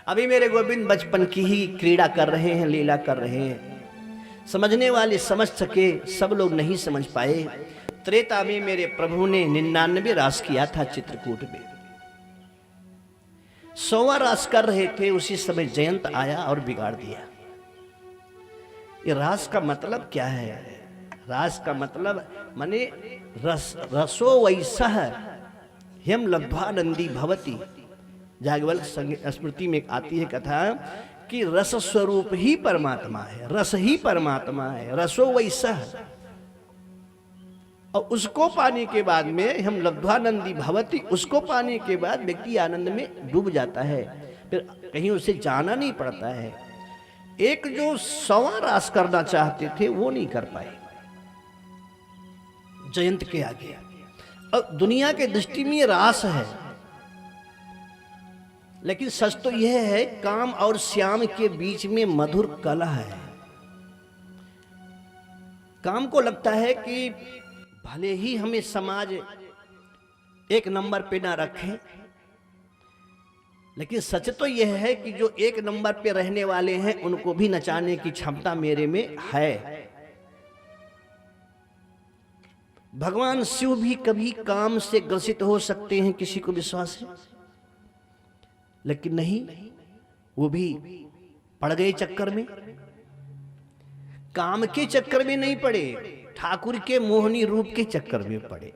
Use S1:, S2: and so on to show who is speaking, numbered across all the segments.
S1: अभी मेरे गोविंद बचपन की ही क्रीड़ा कर रहे हैं, लीला कर रहे हैं। समझने वाले समझ सके, सब लोग नहीं समझ पाए। त्रेता में मेरे प्रभु ने 99 रास किया था चित्रकूट में। 100वां रास कर रहे थे, उसी समय जयंत आया और बिगाड़ दिया। ये रास का मतलब क्या है? रास का मतलब माने रसो वैसा हम लब्ध्वा नंदी भवती। जागवल्क स्मृति में आती है कथा कि रस स्वरूप ही परमात्मा है, रस ही परमात्मा है, रसो वैसा। और उसको पाने के बाद में हम लब्ध्वानंदी भवती, उसको पाने के बाद व्यक्ति आनंद में डूब जाता है, फिर कहीं उसे जाना नहीं पड़ता है। एक जो 100वां रास करना चाहते थे वो नहीं कर पाए जयंत के आगे। और दुनिया के दृष्टि में ये रास है, लेकिन सच तो यह है काम और श्याम के बीच में मधुर कला है। काम को लगता है कि भले ही हमें समाज एक नंबर पे ना रखे, लेकिन सच तो यह है कि जो एक नंबर पे रहने वाले हैं उनको भी नचाने की क्षमता मेरे में है। भगवान शिव भी कभी काम से ग्रसित हो सकते हैं, किसी को विश्वास है, लेकिन नहीं, वो भी पड़ गए चक्कर में। काम के चक्कर में नहीं पड़े, ठाकुर के मोहनी रूप के चक्कर में पड़े,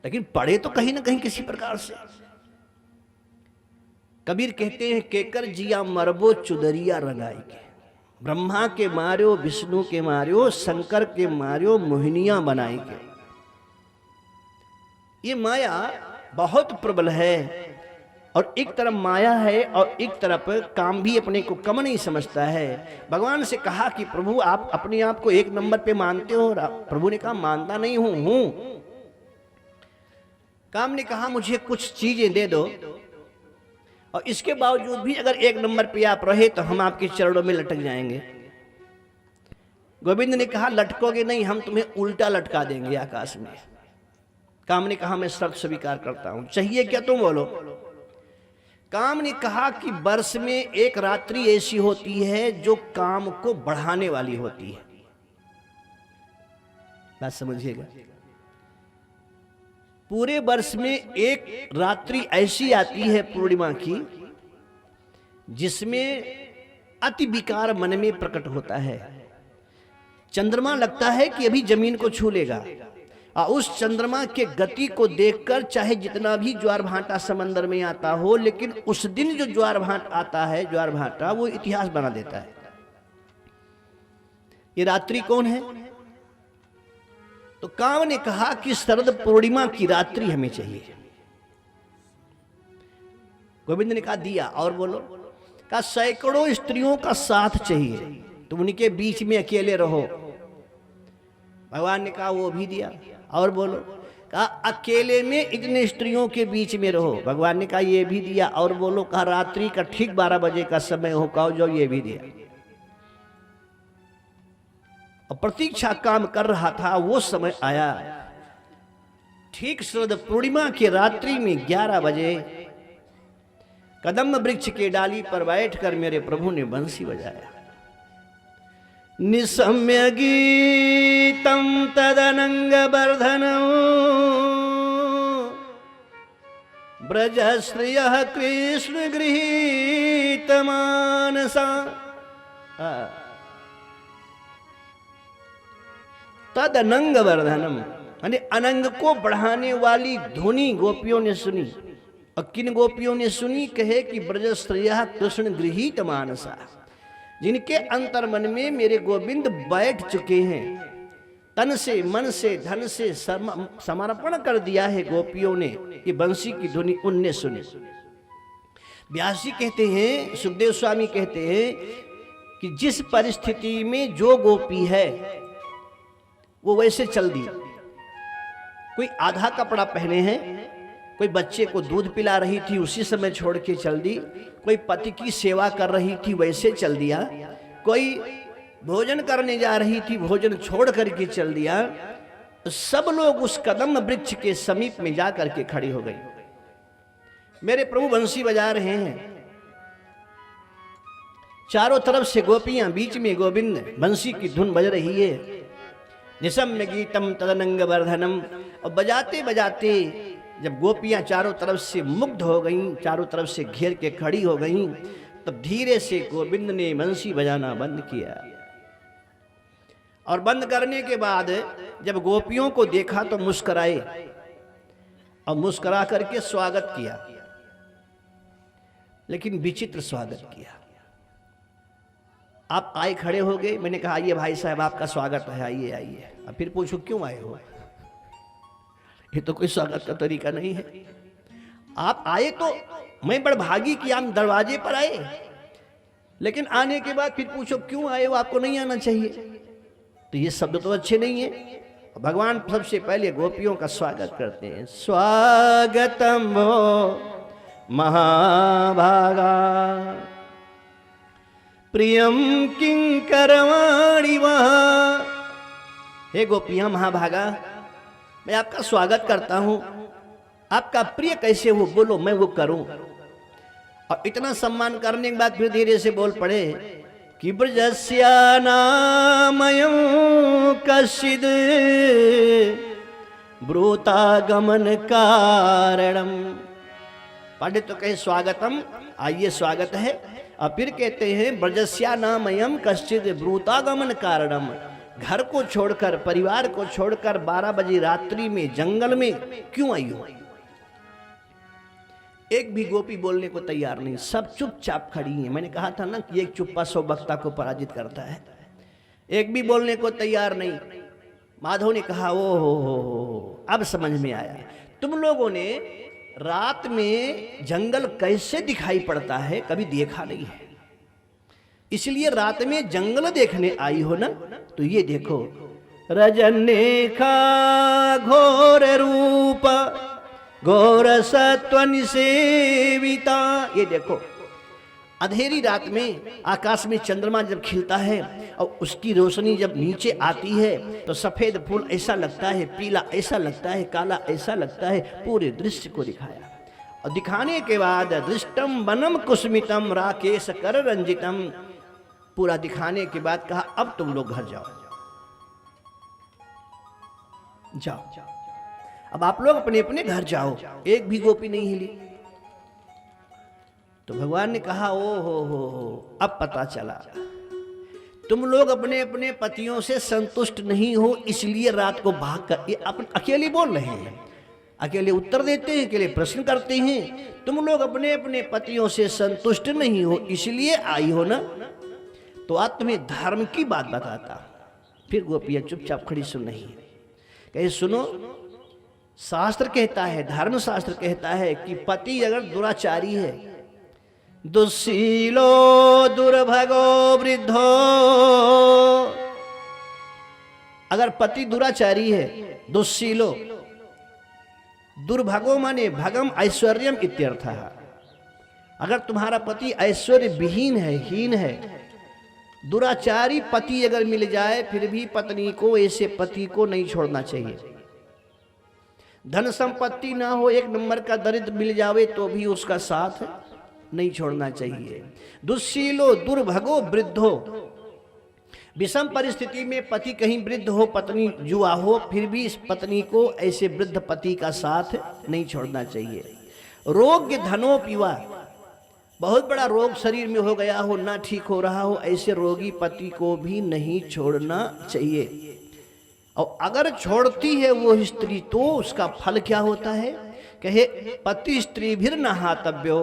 S1: लेकिन पड़े तो कहीं ना कहीं किसी प्रकार से। कबीर कहते हैं केकर जिया मरबो चुदरिया रंगाई के, ब्रह्मा के मार्यो विष्णु के मार्यो शंकर के मार्यो मोहिनियां बनाई के। ये माया बहुत प्रबल है, और एक तरफ माया है और एक तरफ काम भी अपने को कम नहीं समझता है। भगवान से कहा कि प्रभु आप अपने आप को एक नंबर पे मानते हो? प्रभु ने कहा मानता नहीं हूं। काम ने कहा मुझे कुछ चीजें दे दो, और इसके बावजूद भी अगर एक नंबर पे आप रहे तो हम आपके चरणों में लटक जाएंगे। गोविंद ने कहा लटकोगे नहीं, हम तुम्हें उल्टा लटका देंगे आकाश में। काम ने कहा मैं शर्त स्वीकार करता हूं, चाहिए क्या तुम बोलो। काम ने कहा कि वर्ष में एक रात्रि ऐसी होती है जो काम को बढ़ाने वाली होती है। बात समझिएगा, पूरे वर्ष में एक रात्रि ऐसी आती है पूर्णिमा की जिसमें अति विकार मन में प्रकट होता है। चंद्रमा लगता है कि अभी जमीन को छू लेगा, और उस चंद्रमा के गति को देखकर चाहे जितना भी ज्वार भाटा समंदर में आता हो, लेकिन उस दिन जो ज्वार भाट आता है, ज्वार भाटा, वो इतिहास बना देता है। ये रात्रि कौन है? तो काम ने कहा कि शरद पूर्णिमा की रात्रि हमें चाहिए। गोविंद ने कहा दिया, और बोलो। कहा सैकड़ों स्त्रियों का साथ चाहिए, तुम उनके बीच में अकेले रहो। भगवान ने कहा वो भी दिया, और बोलो। कहा अकेले में इतने स्त्रियों के बीच में रहो। भगवान ने कहा ये भी दिया, और बोलो। कहा रात्रि का ठीक 12 बजे का समय हो, कहो जो, ये भी दिया। और प्रतीक्षा काम कर रहा था, वो समय आया। ठीक शरद पूर्णिमा की रात्रि में 11 बजे कदम वृक्ष के डाली पर बैठकर मेरे प्रभु ने बंसी बजाया। निसम्य गीतम तदनंग वर्धनम ब्रज श्रिय कृष्ण गृहीत मानसा। तदनंग वर्धनम यानी अनंग को बढ़ाने वाली ध्वनि गोपियों ने सुनी। और किन गोपियों ने सुनी? कहे कि ब्रज श्रिय कृष्ण गृहीत मानसा, जिनके अंतर मन में मेरे गोविंद बैठ चुके हैं। तन से, मन से, धन से समर्पण कर दिया है गोपियों ने। ये बंसी की ध्वनि उनने सुनी। व्यास जी कहते हैं, सुखदेव स्वामी कहते हैं कि जिस परिस्थिति में जो गोपी है वो वैसे चल दी। कोई आधा कपड़ा पहने हैं, कोई बच्चे को दूध पिला रही थी उसी समय छोड़ के चल दी, कोई पति की सेवा कर रही थी वैसे चल दिया, कोई भोजन करने जा रही थी भोजन छोड़ करके चल दिया। सब लोग उस कदम वृक्ष के समीप में जा करके खड़ी हो गई। मेरे प्रभु बंसी बजा रहे हैं, चारों तरफ से गोपियां, बीच में गोविंद, बंसी की धुन बज रही है। निशम्य गीतम तदनंग वर्धनम। और बजाते बजाते जब गोपियां चारों तरफ से मुग्ध हो गईं, चारों तरफ से घेर के खड़ी हो गईं, तब धीरे से गोविंद ने बंसी बजाना बंद किया। और बंद करने के बाद जब गोपियों को देखा तो मुस्कुराए और मुस्कुरा करके स्वागत किया, लेकिन विचित्र स्वागत किया। आप आए, खड़े हो गए, मैंने कहा आइए भाई साहब आपका स्वागत है, आइए आइए। अब फिर पूछो क्यों आए हो? ये तो कोई स्वागत का तरीका नहीं है। आप आए तो मैं बड़ भागी कि आप दरवाजे पर आए, लेकिन आने के बाद फिर पूछो क्यों आए हो, आपको नहीं आना चाहिए। तो ये शब्द तो अच्छे नहीं है। भगवान सबसे पहले गोपियों का स्वागत करते हैं। स्वागतम वो महाभागा प्रियम किंकरवाणि वहाँ। हे गोपियां महाभागा, मैं आपका स्वागत करता हूं, आपका प्रिय कैसे हो बोलो, मैं वो करूं। और इतना सम्मान करने के बाद फिर धीरे से बोल पड़े कि ब्रजस्या नामयं कश्चिद ब्रूतागमन कारणम। पढ़े तो कहे स्वागतम, आइए स्वागत है। और फिर कहते हैं ब्रजस्या नामयं कश्चिद ब्रूतागमन कारणम। घर को छोड़कर, परिवार को छोड़कर 12 बजे रात्रि में जंगल में क्यों आई हो? एक भी गोपी बोलने को तैयार नहीं, सब चुपचाप खड़ी हैं। मैंने कहा था ना कि एक चुप्पा 100 वक्ता को पराजित करता है। एक भी बोलने को तैयार नहीं। माधव ने कहा ओ हो, अब समझ में आया। तुम लोगों ने रात में जंगल कैसे दिखाई पड़ता है कभी देखा नहीं है, इसलिए रात में जंगल देखने आई हो ना। तो ये देखो, रजनेखा घोर रूप घोर सत्व निसेविता। ये देखो, अंधेरी रात में आकाश में चंद्रमा जब खिलता है और उसकी रोशनी जब नीचे आती है तो सफेद फूल ऐसा लगता है, पीला ऐसा लगता है, काला ऐसा लगता है। पूरे दृश्य को दिखाया और दिखाने के बाद दृष्टम वनम कुसुमितम राकेश कर रंजितम। पूरा दिखाने के बाद कहा अब तुम लोग घर जाओ, जाओ, अब आप लोग अपने अपने घर जाओ। एक भी गोपी नहीं हिली। तो भगवान ने कहा ओ हो, अब पता चला तुम लोग अपने अपने पतियों से संतुष्ट नहीं हो, इसलिए रात को भाग कर ये अकेले बोल रहे हैं, अकेले उत्तर देते हैं, अकेले प्रश्न करते हैं। तुम लोग अपने अपने पतियों से संतुष्ट नहीं हो इसलिए आई हो ना। तो आज तुम्हें धर्म की बात बताता। फिर गोपियां चुपचाप खड़ी सुन रही है। कहे सुनो, शास्त्र कहता है, धर्म शास्त्र कहता है कि पति अगर दुराचारी है, दुस्शीलो दुर्भगो वृद्धो, अगर पति दुराचारी है, दुस्शीलो, दुर्भगो माने भगम ऐश्वर्यम इत्यर्थ। अगर तुम्हारा पति ऐश्वर्य विहीन है, हीन है, दुराचारी पति अगर मिल जाए फिर भी पत्नी को, ऐसे पति को नहीं छोड़ना चाहिए। धन संपत्ति ना हो, एक नंबर का दरिद्र मिल जावे तो भी उसका साथ नहीं छोड़ना चाहिए। दुस्शीलो दुर्भगो वृद्धो, विषम परिस्थिति में पति कहीं वृद्ध हो, पत्नी जुआ हो, फिर भी इस पत्नी को ऐसे वृद्ध पति का साथ नहीं छोड़ना चाहिए। रोग धनोपिवा, बहुत बड़ा रोग शरीर में हो गया हो, ना ठीक हो रहा हो, ऐसे रोगी पति को भी नहीं छोड़ना चाहिए। और अगर छोड़ती है वो स्त्री तो उसका फल क्या होता है? कहे पति स्त्री भी नहातव्यो।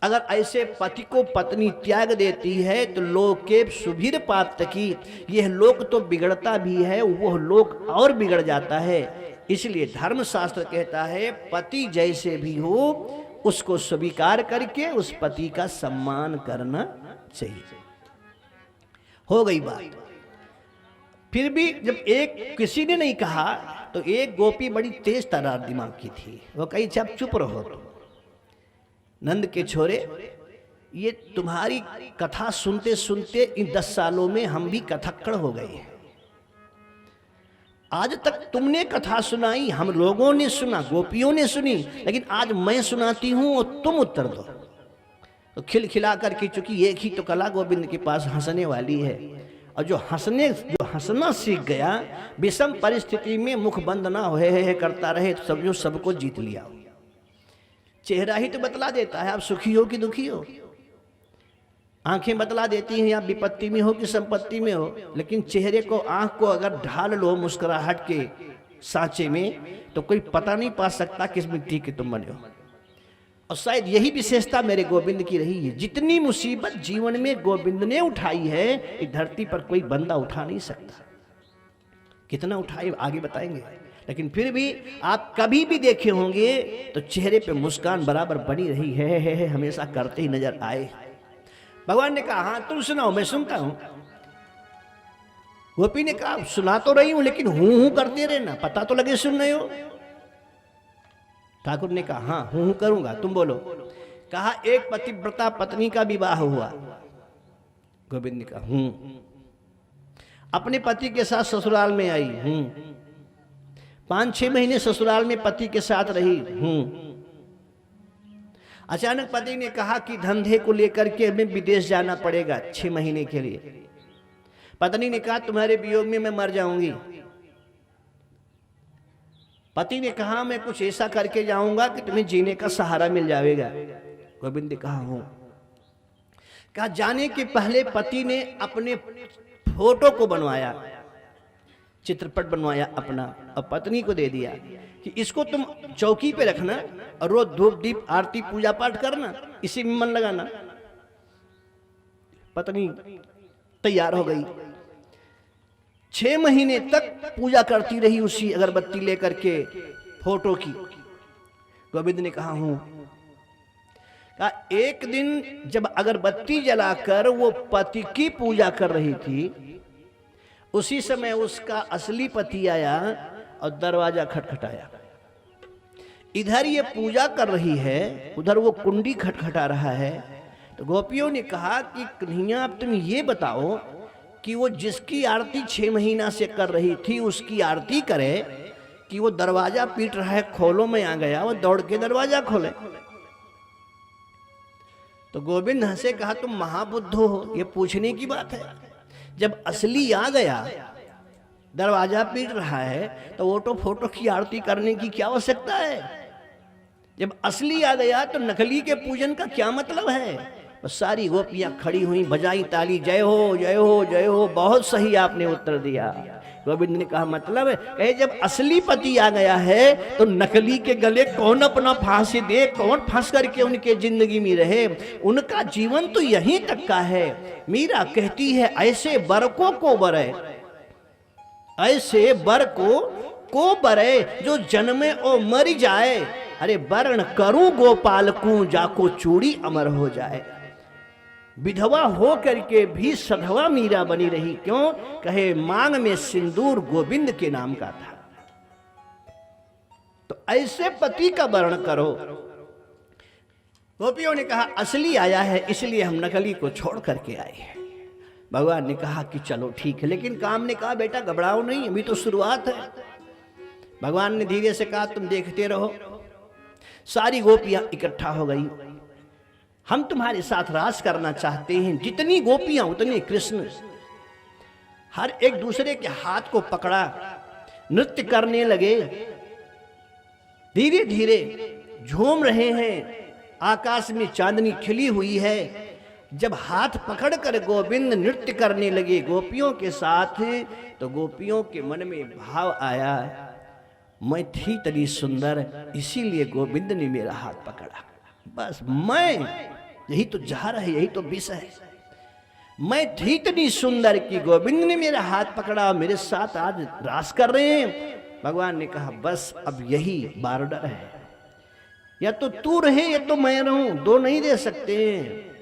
S1: अगर ऐसे पति को पत्नी त्याग देती है तो लोके सुभिर पात की, यह लोक तो बिगड़ता भी है, वह लोक और बिगड़ जाता है। इसलिए धर्म शास्त्र कहता है पति जैसे भी हो उसको स्वीकार करके उस पति का सम्मान करना चाहिए। हो गई बात। फिर भी जब एक किसी ने नहीं कहा तो एक गोपी बड़ी तेज तरार दिमाग की थी, वो कही अब चुप रहो तो। नंद के छोरे, ये तुम्हारी कथा सुनते सुनते इन 10 सालों में हम भी कथक्कड़ हो गए हैं। आज तक तुमने कथा सुनाई, हम लोगों ने सुना, गोपियों ने सुनी, लेकिन आज मैं सुनाती हूं और तुम उत्तर दो। तो खिलखिला करके, चूंकि एक ही तो कला गोविंद के पास हंसने वाली है, और जो हंसना सीख गया, विषम परिस्थिति में मुख बंद ना हो हे करता रहे, तो समझो सबको जीत लिया। चेहरा ही तो बतला देता है आप सुखी हो कि दुखी हो। आंखें बतला देती हैं आप विपत्ति में हो कि संपत्ति में हो, लेकिन चेहरे को, आंख को अगर ढाल लो मुस्कुराहट के सांचे में, तो कोई पता नहीं पा सकता किस मिट्टी के तुम बने हो। और शायद यही विशेषता मेरे गोविंद की रही है। जितनी मुसीबत जीवन में गोविंद ने उठाई है, इस धरती पर कोई बंदा उठा नहीं सकता। कितना उठाए आगे बताएंगे, लेकिन फिर भी आप कभी भी देखे होंगे तो चेहरे पे मुस्कान बराबर बनी रही है, हमेशा करते ही नजर आए। भगवान ने कहा हाँ तुम सुनाओ, मैं सुनता हूं। गोपी ने कहा सुना तो रही हूं, लेकिन हूं करते रहना, पता तो लगे सुन रहे हो। ठाकुर ने कहा हाँ हूं करूंगा, तुम बोलो। कहा एक पतिव्रता पत्नी का विवाह हुआ। गोविंद ने कहा हूं। अपने पति के साथ ससुराल में आई हूं। 5-6 महीने ससुराल में पति के साथ रही हूं। अचानक पति ने कहा कि धंधे को लेकर के हमें विदेश जाना पड़ेगा 6 महीने के लिए। पत्नी ने कहा तुम्हारे वियोग में मैं मर जाऊंगी। पति ने कहा मैं कुछ ऐसा करके जाऊंगा कि तुम्हें जीने का सहारा मिल जाएगा। गोविंद ने कहा हूं। कहा जाने के पहले पति ने अपने फोटो को बनवाया, चित्रपट बनवाया अपना, और पत्नी को दे दिया कि इसको तुम चौकी पे रखना और रोज धूप दीप आरती पूजा पाठ करना, इसी में मन लगाना। पत्नी तैयार हो गई। 6 महीने तक पूजा करती रही उसी अगरबत्ती लेकर के फोटो की। गोविंद ने कहा हूं। कहा एक दिन जब अगरबत्ती जलाकर वो पति की पूजा कर रही थी, उसी समय उसका असली पति आया और दरवाजा खटखटाया। इधर ये पूजा कर रही है, उधर वो कुंडी खटखटा रहा है। तो गोपियों ने कहा कि कन्हैया अब तुम ये बताओ कि वो जिसकी आरती 6 महीना से कर रही थी उसकी आरती करे, कि वो दरवाजा पीट रहा है खोलो, मैं आ गया, वो दौड़ के दरवाजा खोले। तो गोविंद हंसे, कहा तुम महाबुद्ध हो, ये पूछने की बात है। जब असली आ गया, दरवाजा पीट रहा है, तो वो फोटो की आरती करने की क्या आवश्यकता है। जब असली आ गया तो नकली के पूजन का क्या मतलब है। तो सारी गोपियां खड़ी हुई, बजाई ताली, जय हो जय हो जय हो। बहुत सही आपने उत्तर दिया। गोविंद ने कहा मतलब है, कहे जब असली पति आ गया है तो नकली के गले कौन अपना फांसी दे, कौन फंस करके उनके जिंदगी में रहे। उनका जीवन तो यहीं तक का है। मीरा कहती है ऐसे बरकों को बरे, ऐसे बर को बरे जो जन्मे ओ मर जाए। अरे वर्ण करूं गोपाल को जाको चूड़ी अमर हो जाए। विधवा हो करके भी सधवा मीरा बनी रही, क्यों? कहे मांग में सिंदूर गोविंद के नाम का था। तो ऐसे पति का वर्ण करो। गोपियों ने कहा असली आया है इसलिए हम नकली को छोड़ करके आए हैं। भगवान ने कहा कि चलो ठीक है, लेकिन काम ने कहा बेटा घबराओ नहीं, अभी तो शुरुआत है। भगवान ने धीरे से कहा तुम देखते रहो। सारी गोपियां इकट्ठा हो गई। हम तुम्हारे साथ रास करना चाहते हैं। जितनी गोपियां उतने कृष्ण। हर एक दूसरे के हाथ को पकड़ा, नृत्य करने लगे, धीरे धीरे झूम रहे हैं। आकाश में चांदनी खिली हुई है। जब हाथ पकड़कर गोविंद नृत्य करने लगे गोपियों के साथ, तो गोपियों के मन में भाव आया मैं थी तनी सुंदर, इसीलिए गोविंद ने मेरा हाथ पकड़ा। बस मैं, यही तो जहर है, यही तो विष है। मैं थी इतनी सुंदर कि गोविंद ने मेरा हाथ पकड़ा, मेरे साथ आज रास कर रहे हैं। भगवान ने कहा बस अब यही बॉर्डर है, या तो तू रहे या तो मैं रहूं, दो नहीं दे सकते।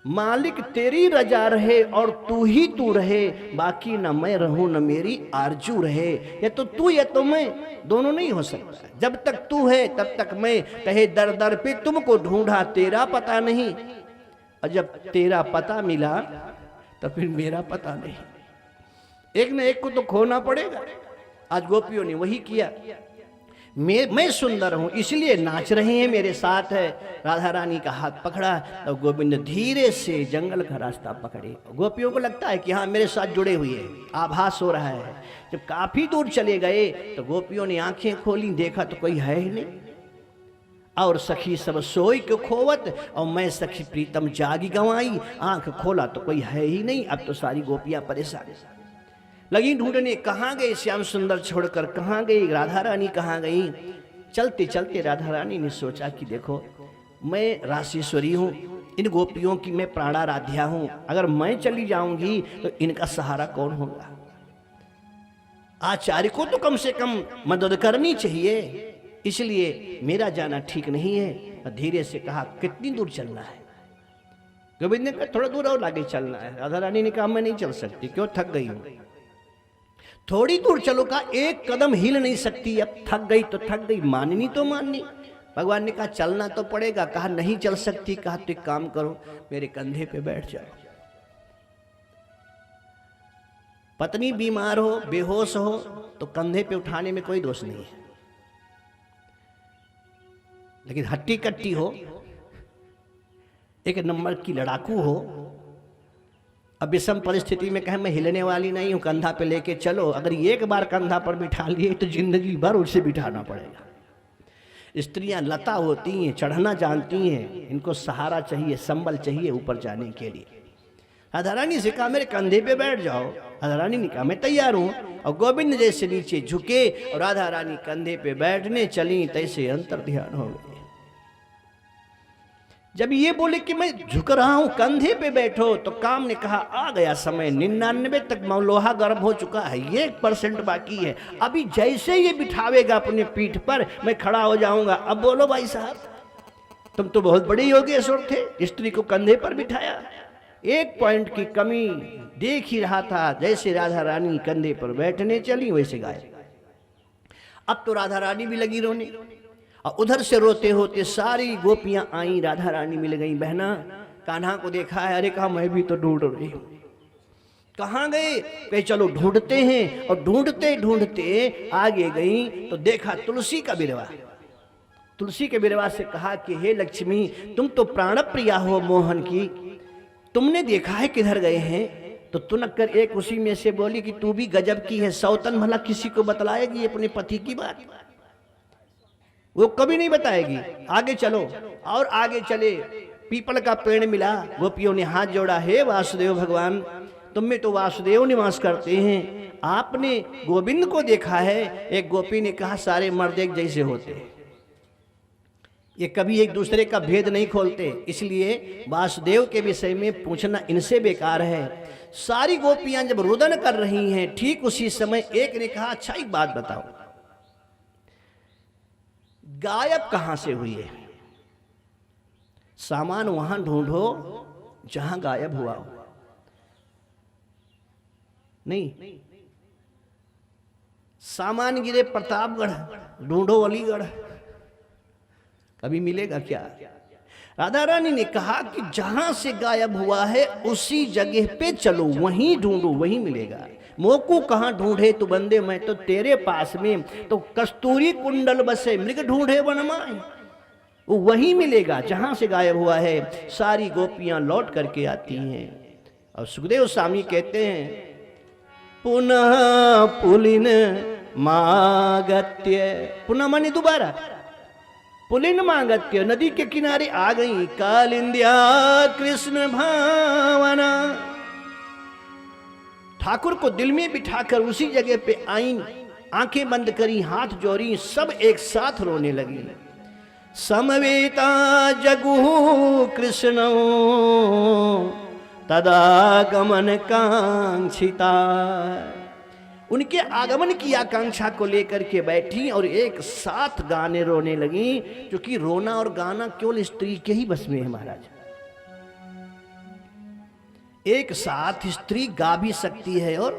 S1: मालिक तेरी रजा रहे और तू रहे, बाकी ना मैं रहूं न मेरी आरजू रहे। या तो तू या तो मैं, दोनों नहीं हो सकता। जब तक तू है तब तक मैं। कहे दर दर पे तुमको ढूंढा तेरा पता नहीं, और जब तेरा पता मिला तो फिर मेरा पता नहीं। एक न एक को तो खोना पड़ेगा। आज गोपियों ने वही किया। मैं सुंदर हूं इसलिए नाच रहे हैं मेरे साथ है। राधा रानी का हाथ पकड़ा तो गोविंद धीरे से जंगल का रास्ता पकड़े। गोपियों को लगता है कि हाँ मेरे साथ जुड़े हुए हैं, आभास हो रहा है। जब काफी दूर चले गए तो गोपियों ने आंखें खोली, देखा तो कोई है ही नहीं। और सखी सब सोई के खोवत और मैं सखी प्रीतम जागी गंवाई, आंख खोला तो कोई है ही नहीं। अब तो सारी गोपियां परेशान लगी ढूंढने, कहाँ गए श्याम सुंदर छोड़कर, कहाँ गई राधा रानी, कहाँ गई। चलते चलते राधा रानी ने सोचा कि देखो मैं राशेश्वरी हूँ, इन गोपियों की मैं प्राणाराध्या हूँ, अगर मैं चली जाऊंगी तो इनका सहारा कौन होगा। आचार्य को तो कम से कम मदद करनी चाहिए, इसलिए मेरा जाना ठीक नहीं है। धीरे से कहा कितनी दूर चलना है। गोविंद ने कहा थोड़ा दूर और आगे चलना है। राधा रानी ने कहा मैं नहीं चल सकती, क्यों, थक गई हूं। थोड़ी दूर चलो, का एक कदम हिल नहीं सकती, अब थक गई तो थक गई, माननी तो माननी। भगवान ने कहा चलना तो पड़ेगा, कहा नहीं चल सकती, कहा तो एक काम करो मेरे कंधे पे बैठ जाओ। पत्नी बीमार हो, बेहोश हो तो कंधे पे उठाने में कोई दोष नहीं है, लेकिन हट्टी कट्टी हो, एक नंबर की लड़ाकू हो, अब विषम परिस्थिति में कहे मैं हिलने वाली नहीं हूं, कंधा पे लेके चलो, अगर एक बार कंधा पर बिठा लिए तो जिंदगी भर उसे बिठाना पड़ेगा। स्त्रियां लता होती हैं, चढ़ना जानती हैं, इनको सहारा चाहिए, संबल चाहिए ऊपर जाने के लिए। राधा रानी से कहा मेरे कंधे पे बैठ जाओ। राधा रानी ने कहा मैं तैयार हूं। और गोविंद जैसे नीचे झुके और राधा रानी कंधे पे बैठने चली, तैसे अंतर ध्यान हो गए। जब ये बोले कि मैं झुक रहा हूं कंधे पे बैठो, तो काम ने कहा आ गया समय, 99 तक लोहा गर्म हो चुका है, 1% बाकी है। अभी जैसे ये बिठावेगा अपने पीठ पर मैं खड़ा हो जाऊंगा। अब बोलो भाई साहब, तुम तो बहुत बड़े योगेश्वर थे, स्त्री को कंधे पर बिठाया। 1 पॉइंट की कमी देख ही रहा था। जैसे राधा रानी कंधे पर बैठने चली वैसे गायब। अब तो राधा रानी भी लगी रोने, और उधर से रोते होते सारी गोपियां आई, राधा रानी मिल गई। बहना कान्हा को देखा है, अरे कहा मैं भी तो ढूंढ रही हूं। कहाँ गए, कहे चलो ढूंढते हैं। और ढूंढते ढूंढते आगे गई तो देखा तुलसी का बिरवा। तुलसी के बिरवा से कहा कि हे लक्ष्मी, तुम तो प्राण प्रिया हो मोहन की, तुमने देखा है किधर गए हैं। तो तुनक्कर एक उसी में से बोली कि तू भी गजब की है, सौतन भला किसी को बतलाएगी अपने पति की बात, वो कभी नहीं बताएगी। आगे चलो। और आगे चले, पीपल का पेड़ मिला। गोपियों ने हाथ जोड़ा, हे वासुदेव भगवान, तुम में तो वासुदेव निवास करते हैं, आपने गोविंद को देखा है। एक गोपी ने कहा सारे मर्द एक जैसे होते, ये कभी एक दूसरे का भेद नहीं खोलते, इसलिए वासुदेव के विषय में पूछना इनसे बेकार है। सारी गोपियां जब रुदन कर रही हैं, ठीक उसी समय एक ने कहा अच्छा एक बात बताओ, गायब कहां से हुई है। सामान वहां ढूंढो जहां गायब हुआ हो। नहीं, सामान गिरे प्रतापगढ़, ढूंढो अलीगढ़, कभी मिलेगा क्या। राधा रानी ने कहा कि जहां से गायब हुआ है उसी जगह पे चलो, वहीं ढूंढो वहीं मिलेगा। मोकू कहाँ ढूंढे तू बंदे, मैं तो तेरे पास में। तो कस्तूरी कुंडल बसे मृग ढूंढे वनमाए, वो वहीं मिलेगा जहां से गायब हुआ है। सारी गोपियां लौट करके आती हैं। और सुखदेव स्वामी कहते हैं पुनः पुलिन मागत्य, पुनः माने दोबारा, पुलिन मागत्य नदी के किनारे आ गई। कालिंदिया कृष्ण भावना, ठाकुर को दिल में बिठाकर उसी जगह पे आई, आंखें बंद करी, हाथ जोड़ी, सब एक साथ रोने लगी। समवेता जगु कृष्ण तदागमन कांक्षिता, उनके आगमन की आकांक्षा को लेकर के बैठी और एक साथ गाने रोने लगी। क्योंकि रोना और गाना केवल स्त्री के ही बस में है महाराज। एक साथ स्त्री गा भी सकती है और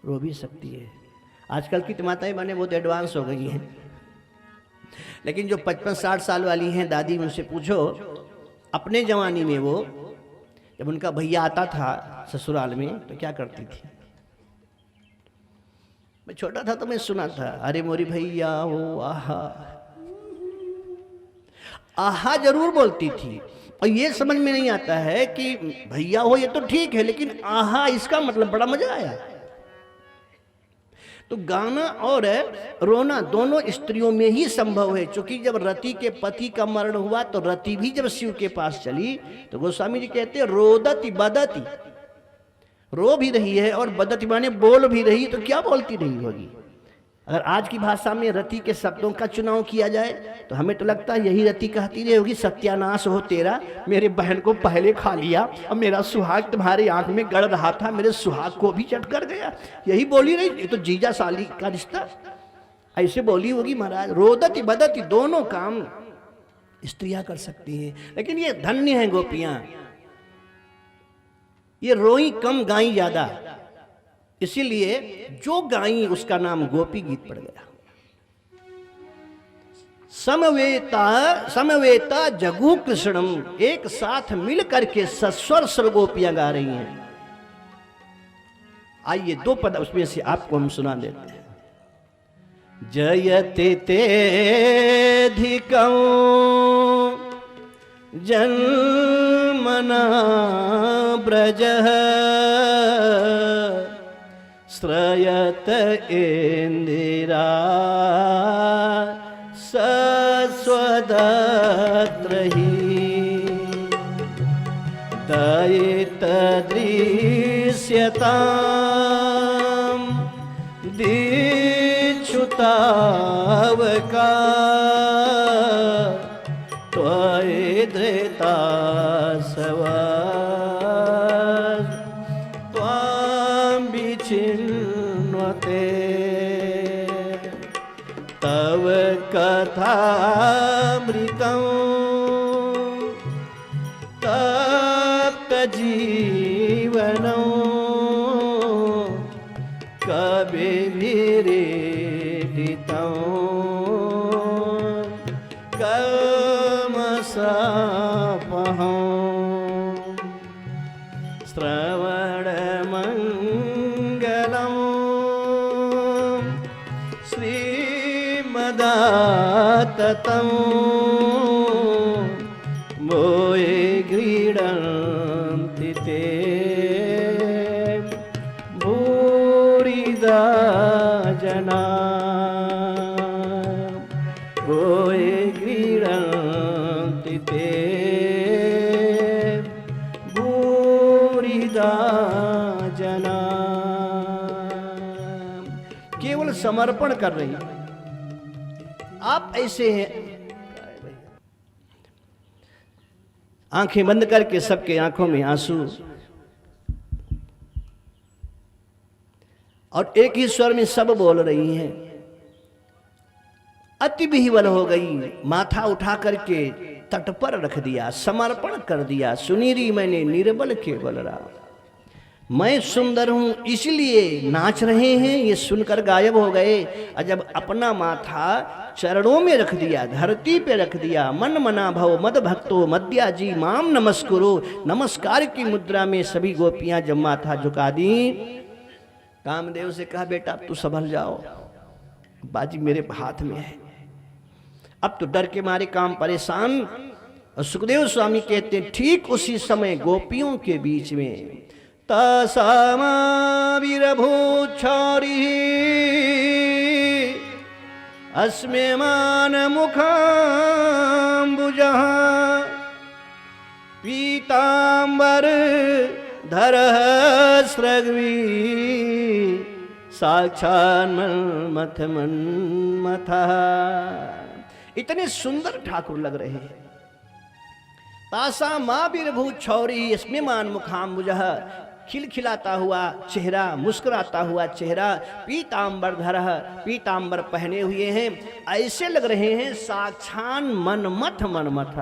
S1: रो भी सकती है। आजकल की माताएं बने बहुत एडवांस हो गई हैं, लेकिन जो 55-60 साल वाली हैं दादी, उनसे पूछो अपने जवानी में वो जब उनका भैया आता था ससुराल में तो क्या करती थी। मैं छोटा था तो मैं सुना था, अरे मोरी भैया हो आहा, आहा जरूर बोलती थी। और ये समझ में नहीं आता है कि भैया हो ये तो ठीक है, लेकिन आहा इसका मतलब बड़ा मजा आया। तो गाना और रोना दोनों स्त्रियों में ही संभव है, क्योंकि जब रति के पति का मरण हुआ तो रति भी जब शिव के पास चली तो गोस्वामी जी कहते हैं रोदति बदति, रो भी रही है और बदति माने बोल भी रही, तो क्या बोलती रही होगी। अगर आज की भाषा में रति के शब्दों का चुनाव किया जाए तो हमें तो लगता है यही रति कहती रही होगी, सत्यानाश हो तेरा, मेरे बहन को पहले खा लिया और मेरा सुहाग तुम्हारी आंख में गड़ रहा था, मेरे सुहाग को भी चट कर गया। यही बोली रही, ये तो जीजा साली का रिश्ता, ऐसे बोली होगी महाराज। रोदति बदति दोनों काम स्त्रियां कर सकती हैं, लेकिन ये धन्य है गोपियां, ये रोई कम गाई ज्यादा, इसीलिए जो गाई उसका नाम गोपी गीत पड़ गया। समवेता जगू कृष्णम, एक साथ मिल करके सस्वर स्वर गोपियां गा रही हैं। आइए दो पद उसमें से आपको हम सुना देते हैं। जयते तेधिकं जन्मना ब्रजः श्रयत इंदिरा सस्वदत्रहि दयित दृश्यतां दीक्षुतावका त्वयि धृता सवा तव कथामृतं तप्त जीवनं कविभिरीडितं कल्मषापहं श्रवणमङ्गलम् ततं मोये क्रीडन्ति ते भूरिदा जना, मोये क्रीडन्ति ते भूरिदा जना। केवल समर्पण कर रही है। आप ऐसे हैं, आंखें बंद करके सबके आंखों में आंसू, और एक ही स्वर में सब बोल रही हैं। अति विह्वल हो गई, माथा उठा करके तट पर रख दिया, समर्पण कर दिया। सुनीरी मैंने निर्बल केवल रहा, मैं सुंदर हूं इसलिए नाच रहे हैं, ये सुनकर गायब हो गए। और जब अपना माथा चरणों में रख दिया, धरती पे रख दिया, मन मना भव मद भक्तो मद्या जी माम नमस्कुरु, नमस्कार की मुद्रा में सभी गोपियां जब माथा झुका दी, कामदेव से कहा बेटा अब तू संभल जाओ, बाजी मेरे हाथ में है, अब तो डर के मारे काम परेशान। और सुखदेव स्वामी कहते हैं ठीक उसी समय गोपियों के बीच में तासामाविरभूच्छौरिः अस्मेमान मुखाम्बुजः पीताम्बर धरः स्रग्वी साक्षान्मन्मथ मन्मथः। इतने सुंदर ठाकुर लग रहे हैं। तासा माँ बीरभूत छौरी स्मेमान मुखाम्बुजः, खिलखिलाता हुआ चेहरा, मुस्कुराता हुआ चेहरा, पीताम्बर धरः, पीताम्बर पहने हुए हैं, ऐसे लग रहे हैं साक्षान मनमथ मनमथ।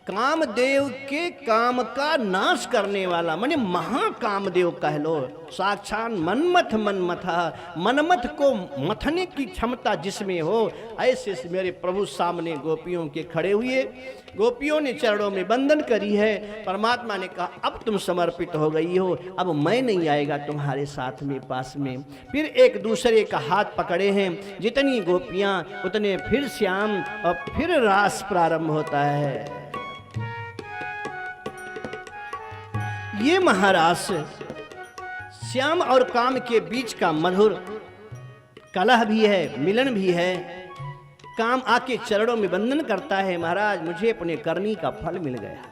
S1: कामदेव के काम का नाश करने वाला माने महाकामदेव कह लो, साक्षात मनमथ मनमथा, मनमथ को मथने की क्षमता जिसमें हो, ऐसे से मेरे प्रभु सामने गोपियों के खड़े हुए। गोपियों ने चरणों में वंदन करी है। परमात्मा ने कहा अब तुम समर्पित हो गई हो, अब मैं नहीं आएगा तुम्हारे साथ में पास में। फिर एक दूसरे का हाथ पकड़े हैं, जितनी गोपियां उतने फिर श्याम, और फिर रास प्रारंभ होता है। ये महारास श्याम और काम के बीच का मधुर कलह भी है, मिलन भी है। काम आके चरणों में वंदन करता है, महाराज मुझे अपने करनी का फल मिल गया।